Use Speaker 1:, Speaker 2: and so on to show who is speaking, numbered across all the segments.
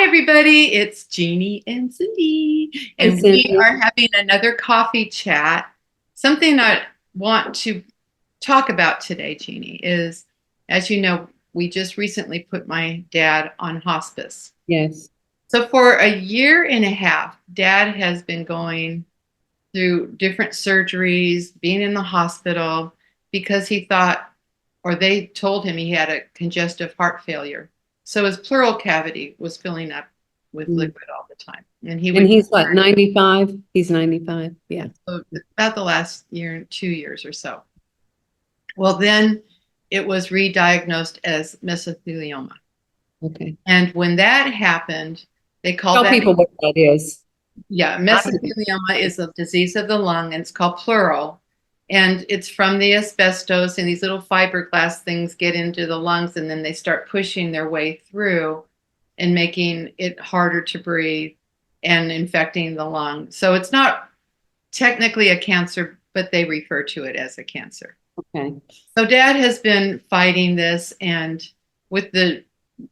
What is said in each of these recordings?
Speaker 1: everybody. It's Jeannie and Cindy,
Speaker 2: Hey,
Speaker 1: and we
Speaker 2: Cindy.
Speaker 1: are having another coffee chat. Something I want to talk about today, Jeannie, is as you know, we just recently put my dad on hospice.
Speaker 2: Yes.
Speaker 1: So, for a year and a half, dad has been going through different surgeries, being in the hospital because he thought, or they told him he had a congestive heart failure. So his pleural cavity was filling up with
Speaker 2: Mm.
Speaker 1: liquid all the time. And he
Speaker 2: And
Speaker 1: would,
Speaker 2: he's what, 95? He's 95. Yeah.
Speaker 1: so about the last year, 2 years or so. Well, then it was re-diagnosed as mesothelioma.
Speaker 2: Okay.
Speaker 1: And when that happened, they called
Speaker 2: Tell
Speaker 1: that,
Speaker 2: people what that is.
Speaker 1: yeah,
Speaker 2: I
Speaker 1: mesothelioma is a disease of the lung, and it's called pleural. And it's from the asbestos, and these little fiberglass things get into the lungs, and then they start pushing their way through and making it harder to breathe and infecting the lung. So it's not technically a cancer, but they refer to it as a cancer.
Speaker 2: Okay.
Speaker 1: So dad has been fighting this, and with the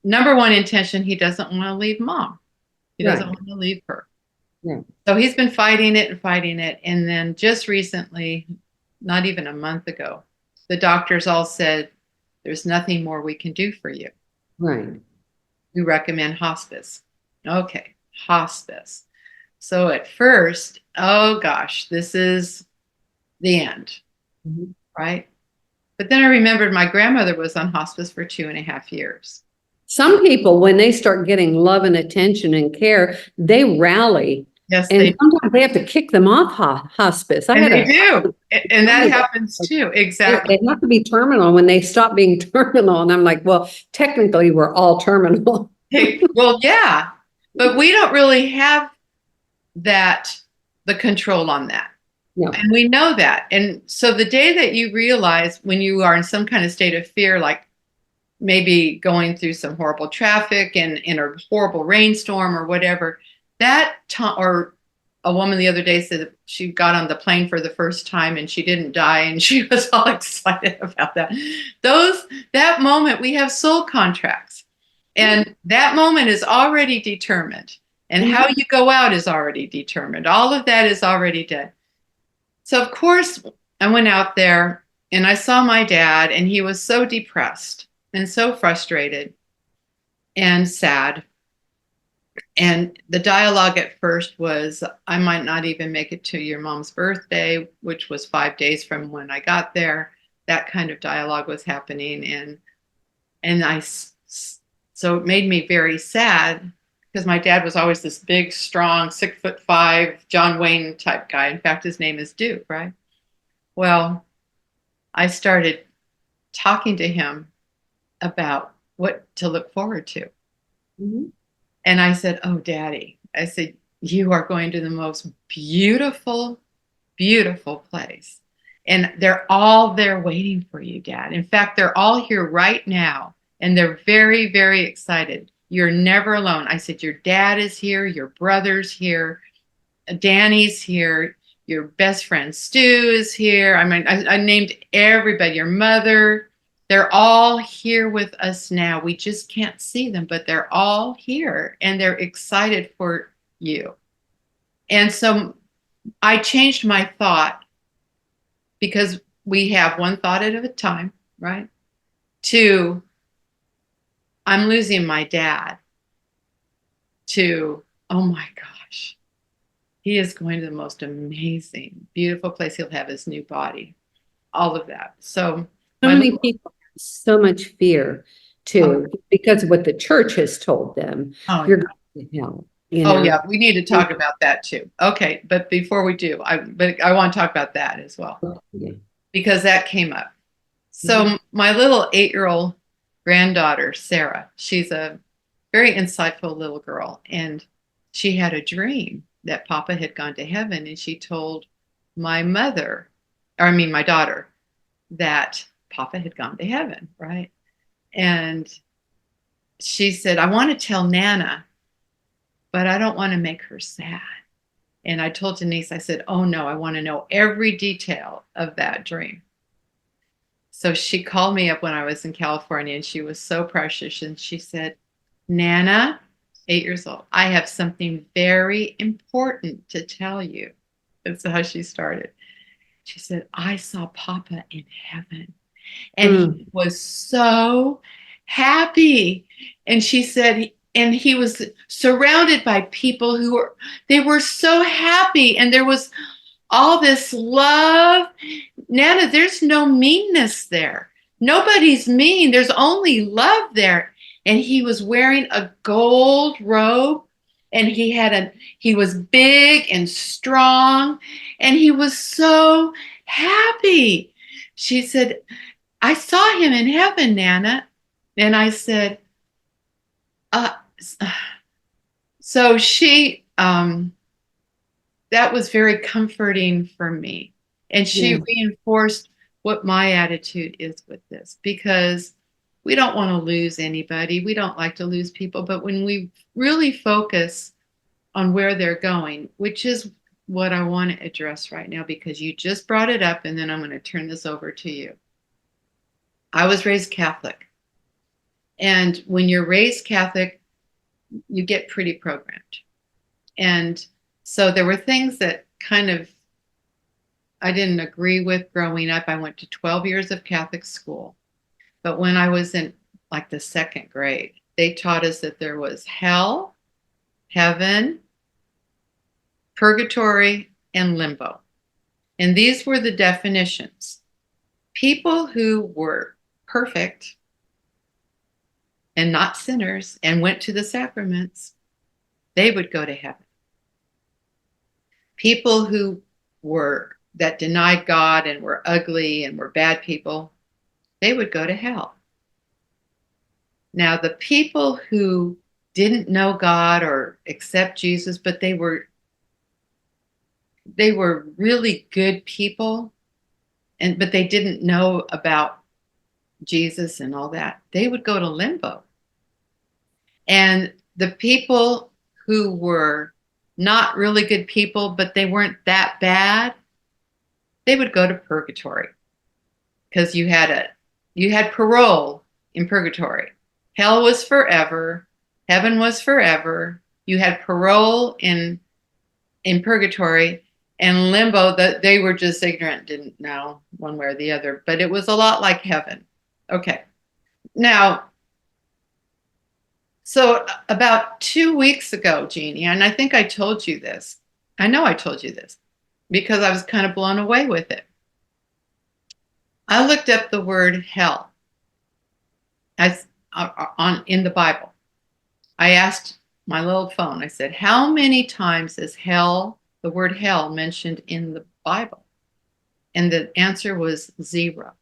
Speaker 1: number one intention, he doesn't want to leave mom. He doesn't
Speaker 2: Right.
Speaker 1: want to leave her.
Speaker 2: Yeah.
Speaker 1: So he's been fighting it and fighting it. And then just recently, not even a month ago, the doctors all said, there's nothing more we can do for you.
Speaker 2: Right.
Speaker 1: We recommend hospice. Okay, hospice. So at first, oh gosh, this is the end,
Speaker 2: Mhm.
Speaker 1: right? But then I remembered my grandmother was on hospice for 2.5 years.
Speaker 2: Some people, when they start getting love and attention and care, they rally.
Speaker 1: Yes,
Speaker 2: And
Speaker 1: they
Speaker 2: sometimes they have to kick them off hospice. I
Speaker 1: and
Speaker 2: had
Speaker 1: they
Speaker 2: a
Speaker 1: do. And
Speaker 2: tell
Speaker 1: that
Speaker 2: me that.
Speaker 1: happens too.
Speaker 2: They
Speaker 1: Exactly.
Speaker 2: have to be terminal when they stop being terminal. And I'm like, well, technically, we're all terminal.
Speaker 1: Hey, well, yeah, but we don't really have that the control on that.
Speaker 2: No.
Speaker 1: And we know that. And so the day that you realize when you are in some kind of state of fear, like maybe going through some horrible traffic and in a horrible rainstorm or whatever, that time, or a woman the other day said that she got on the plane for the first time and she didn't die and she was all excited about that. That moment, we have soul contracts. And that moment is already determined. And how
Speaker 2: Mhm.
Speaker 1: you go out is already determined. All of that is already done. So, of course, I went out there and I saw my dad, and he was so depressed and so frustrated and sad. And the dialogue at first was, I might not even make it to your mom's birthday, which was 5 days from when I got there. That kind of dialogue was happening. And so it made me very sad because my dad was always this big, strong, 6'5" John Wayne type guy. In fact, his name is Duke, right? Well, I started talking to him about what to look forward to.
Speaker 2: Mhm.
Speaker 1: And I said, oh, Daddy, I said, you are going to the most beautiful, beautiful place. And they're all there waiting for you, Dad. In fact, they're all here right now. And they're very, very excited. You're never alone. I said, your dad is here, your brother's here, Danny's here, your best friend Stu is here. I mean, I named everybody, your mother. They're all here with us now. We just can't see them, but they're all here and they're excited for you. And so I changed my thought because we have one thought at a time, right? To, I'm losing my dad, to, oh my gosh, he is going to the most amazing, beautiful place. He'll have his new body, all of that. So
Speaker 2: So
Speaker 1: my
Speaker 2: many
Speaker 1: little,
Speaker 2: people have so much fear
Speaker 1: oh,
Speaker 2: too, because of what the church has told them.
Speaker 1: oh
Speaker 2: You're
Speaker 1: yeah.
Speaker 2: going to hell, you
Speaker 1: Oh
Speaker 2: know.
Speaker 1: yeah, we need to talk about that too. Okay, but before we do, I want to talk about that as well
Speaker 2: Yeah.
Speaker 1: because that came up.
Speaker 2: Mhm.
Speaker 1: So my little 8-year-old granddaughter, Sarah, she's a very insightful little girl, and she had a dream that Papa had gone to heaven, and she told my mother, or I mean my daughter, that Papa had gone to heaven, right? And she said, I want to tell Nana, but I don't want to make her sad. And I told Denise, I said, oh no, I want to know every detail of that dream. So she called me up when I was in California and she was so precious. And she said, Nana, 8 years old. I have something very important to tell you. That's how she started. She said, I saw Papa in heaven and
Speaker 2: Mm.
Speaker 1: he was so happy. And she said, and he was surrounded by people who were, they were so happy. And there was all this love. Nana, there's no meanness there. Nobody's mean. There's only love there. And he was wearing a gold robe and he was big and strong and he was so happy. She said, I saw him in heaven, Nana. And I said, uh, so that was very comforting for me. And she
Speaker 2: Yeah.
Speaker 1: reinforced what my attitude is with this because we don't want to lose anybody. We don't like to lose people. But when we really focus on where they're going, which is what I want to address right now, because you just brought it up, and then I'm going to turn this over to you. I was raised Catholic. And when you're raised Catholic, you get pretty programmed. And so there were things that kind of I didn't agree with growing up. I went to 12 years of Catholic school. But when I was in like the second grade, they taught us that there was hell, heaven, purgatory, and limbo. And these were the definitions. People who were perfect and not sinners and went to the sacraments, they would go to heaven. People who were that denied God and were ugly and were bad people, they would go to hell. Now, the people who didn't know God or accept Jesus, but they were really good people, but they didn't know about Jesus and all that, they would go to limbo. And the people who were not really good people, but they weren't that bad, they would go to purgatory because you had parole in purgatory. Hell was forever, heaven was forever. You had parole in purgatory, and limbo that they were just ignorant, didn't know one way or the other, but it was a lot like heaven. Okay. Now, so about 2 weeks ago, Jeannie, and I think I told you this. I know I told you this because I was kind of blown away with it. I looked up the word hell as in the Bible. I asked my little phone. I said, "How many times is hell, the word hell, mentioned in the Bible?" And the answer was zero.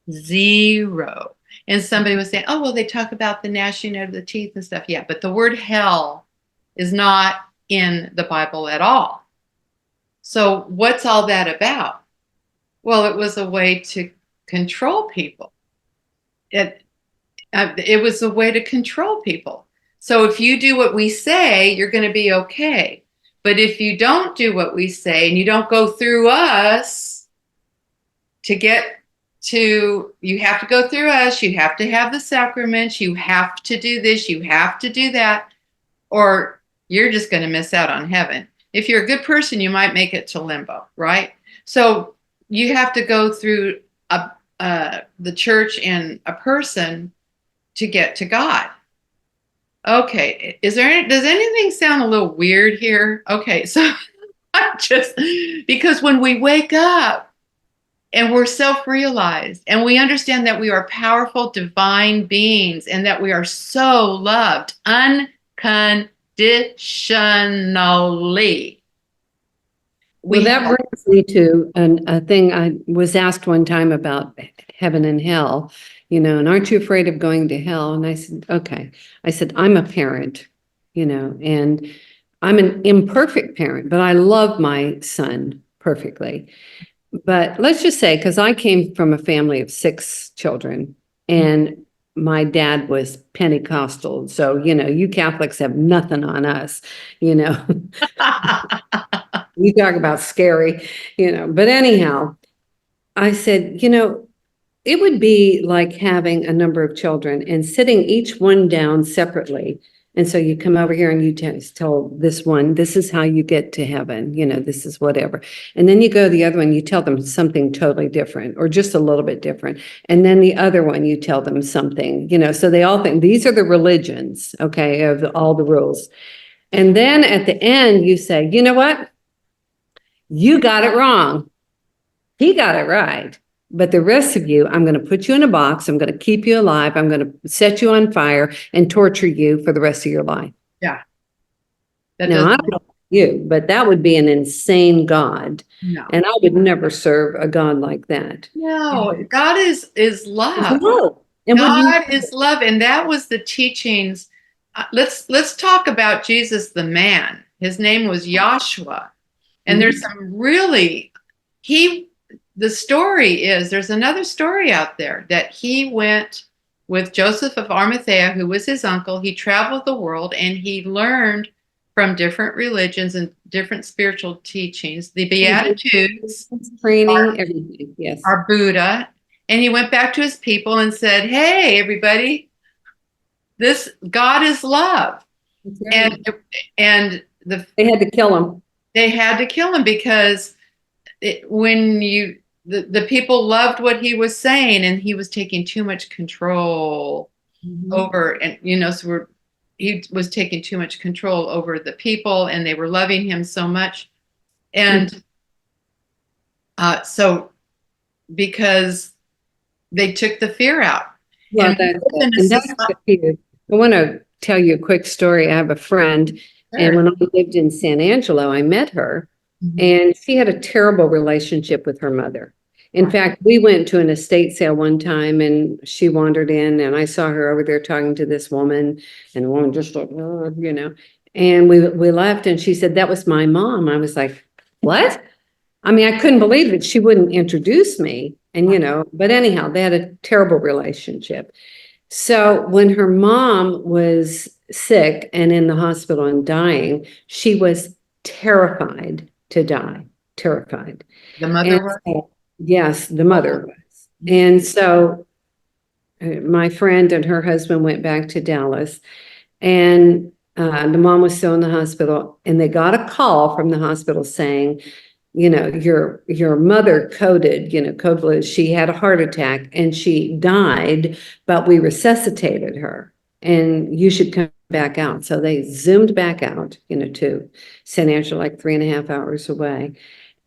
Speaker 1: Zero. And somebody was saying, "Oh, well, they talk about the gnashing of the teeth and stuff." Yeah, but the word hell is not in the Bible at all. So what's all that about? Well, it was a way to control people. It was a way to control people. So if you do what we say, you're going to be okay. But if you don't do what we say and you don't go through us to get to, you have to go through us, you have to have the sacraments, you have to do this, you have to do that, or you're just going to miss out on heaven. If you're a good person, you might make it to limbo, right? So you have to go through the church and a person to get to God. Okay, does anything sound a little weird here? Okay, so I'm just because when we wake up and we're self-realized and we understand that we are powerful divine beings and that we are so loved unconditionally.
Speaker 2: Well, that brings me to a thing I was asked one time about heaven and hell, and aren't you afraid of going to hell? And I said, okay. I said, I'm a parent, and I'm an imperfect parent, but I love my son perfectly. But let's just say, because I came from a family of 6 children, and my dad was Pentecostal. So, you Catholics have nothing on us, You talk about scary, but anyhow, I said, it would be like having a number of children and sitting each one down separately. And so you come over here and you tell this one, this is how you get to heaven, this is whatever. And then you go to the other one, you tell them something totally different or just a little bit different. And then the other one, you tell them something, so they all think these are the religions, okay, of all the rules. And then at the end, you say, you know what? You got it wrong. He got it right. But the rest of you, I'm going to put you in a box. I'm going to keep you alive. I'm going to set you on fire and torture you for the rest of your life.
Speaker 1: Yeah. That
Speaker 2: Now, I
Speaker 1: doesn't,
Speaker 2: don't know about you, but that would be an insane God.
Speaker 1: no.
Speaker 2: And I would never serve a God like that.
Speaker 1: No, God is love.
Speaker 2: No. And would you?
Speaker 1: God is love. And that was the teachings. Let's talk about Jesus, the man. His name was Joshua. And there's some really, the story is, there's another story out there that he went with Joseph of Arimathea, who was his uncle. He traveled the world and he learned from different religions and different spiritual teachings. The Beatitudes
Speaker 2: Training, everything, yes.
Speaker 1: are Buddha. And he went back to his people and said, hey, everybody, this God is love.
Speaker 2: Right.
Speaker 1: And
Speaker 2: They had to kill him.
Speaker 1: They had to kill him because the people loved what he was saying, and he was taking too much control over, and so he was taking too much control over the people, and they were loving him so much, and so because they took the fear out.
Speaker 2: Well, that's I want to tell you a quick story. I have a friend. And when I lived in San Angelo, I met her, and she had a terrible relationship with her mother. In fact, we went to an estate sale one time, and she wandered in, and I saw her over there talking to this woman, and the woman just looked, and we left, and she said, that was my mom. I was like, what? I mean, I couldn't believe that she wouldn't introduce me, and but anyhow, they had a terrible relationship. So when her mom was sick and in the hospital and dying, she was terrified to die, terrified.
Speaker 1: The mother was?
Speaker 2: Yes, the mother was. And so my friend and her husband went back to Dallas, and the mom was still in the hospital, and they got a call from the hospital saying, your mother code blue, she had a heart attack and she died, but we resuscitated her and you should come back out. So they zoomed back out, to San Angelo, like 3.5 hours away.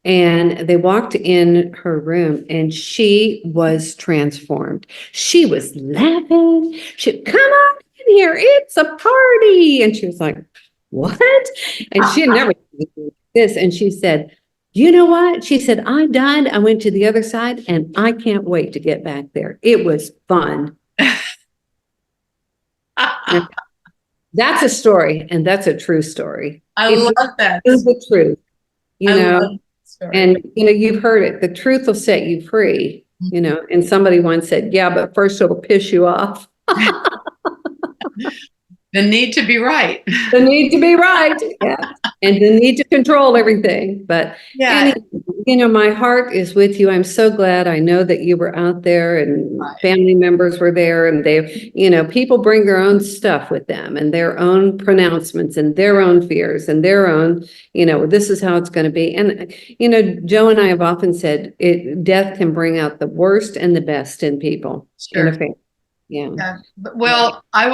Speaker 2: And they walked in her room and she was transformed. She was laughing. She, come on in here. It's a party. And she was like, what? And she had never done this. And she said, you know what? She said, I died. I went to the other side and I can't wait to get back there. It was fun. That's a story, and that's a true story.
Speaker 1: I love that.
Speaker 2: It's the truth, and you've heard it. The truth will set you free, and somebody once said, yeah, but first it'll piss you off.
Speaker 1: The need to be right.
Speaker 2: The need to be right. Yeah. And the need to control everything. But
Speaker 1: yeah,
Speaker 2: my heart is with you. I'm so glad. I know that you were out there and family members were there, and they, people bring their own stuff with them and their own pronouncements and their own fears and their own, this is how it's going to be. And, Joe and I have often said death can bring out the worst and the best in people.
Speaker 1: Sure.
Speaker 2: In a family. Yeah.
Speaker 1: Well, I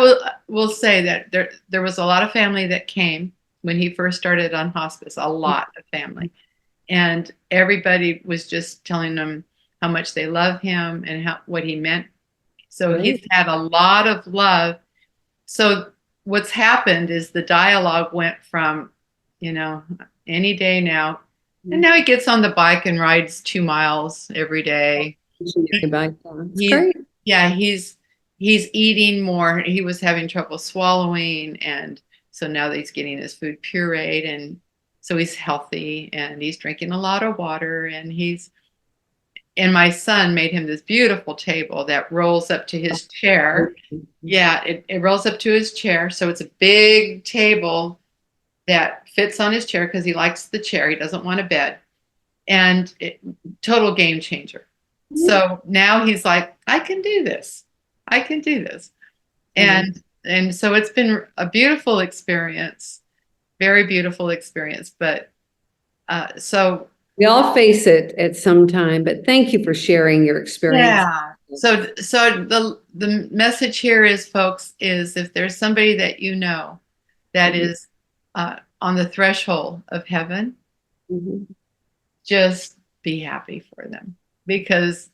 Speaker 1: will say that there was a lot of family that came when he first started on hospice, a lot of family. And everybody was just telling them how much they love him and what he meant. So he's had a lot of love. So what's happened is the dialogue went from, any day now. And now he gets on the bike and rides 2 miles every day.
Speaker 2: Great.
Speaker 1: Yeah, he's eating more. He was having trouble swallowing, and so now that he's getting his food pureed, and so he's healthy and he's drinking a lot of water, and my son made him this beautiful table that rolls up to his chair. Yeah, it rolls up to his chair. So it's a big table that fits on his chair because he likes the chair. He doesn't want a bed. And total game changer. So now he's like, I can do this. I can do this. And so it's been a beautiful experience, very beautiful experience. But so
Speaker 2: We all face it at some time, but thank you for sharing your experience.
Speaker 1: yeah. So the message here is, folks, is if there's somebody that you know that
Speaker 2: Mhm.
Speaker 1: is on the threshold of heaven,
Speaker 2: Mhm.
Speaker 1: just be happy for them, because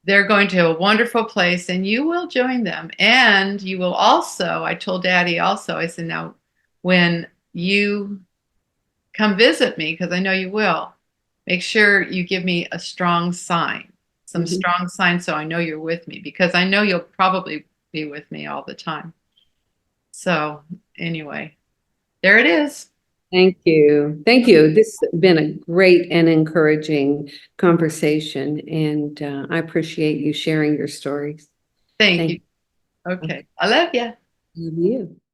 Speaker 1: they're going to a wonderful place and you will join them. And you will also, I told Daddy also, I said, now when you come visit me, because I know you will, make sure you give me a strong sign, some
Speaker 2: Mhm.
Speaker 1: strong sign, so I know you're with me, because I know you'll probably be with me all the time. So anyway, there it is.
Speaker 2: Thank you. Thank you. This has been a great and encouraging conversation, and I appreciate you sharing your stories.
Speaker 1: Thank
Speaker 2: Thank
Speaker 1: you. Okay. I love you.
Speaker 2: you.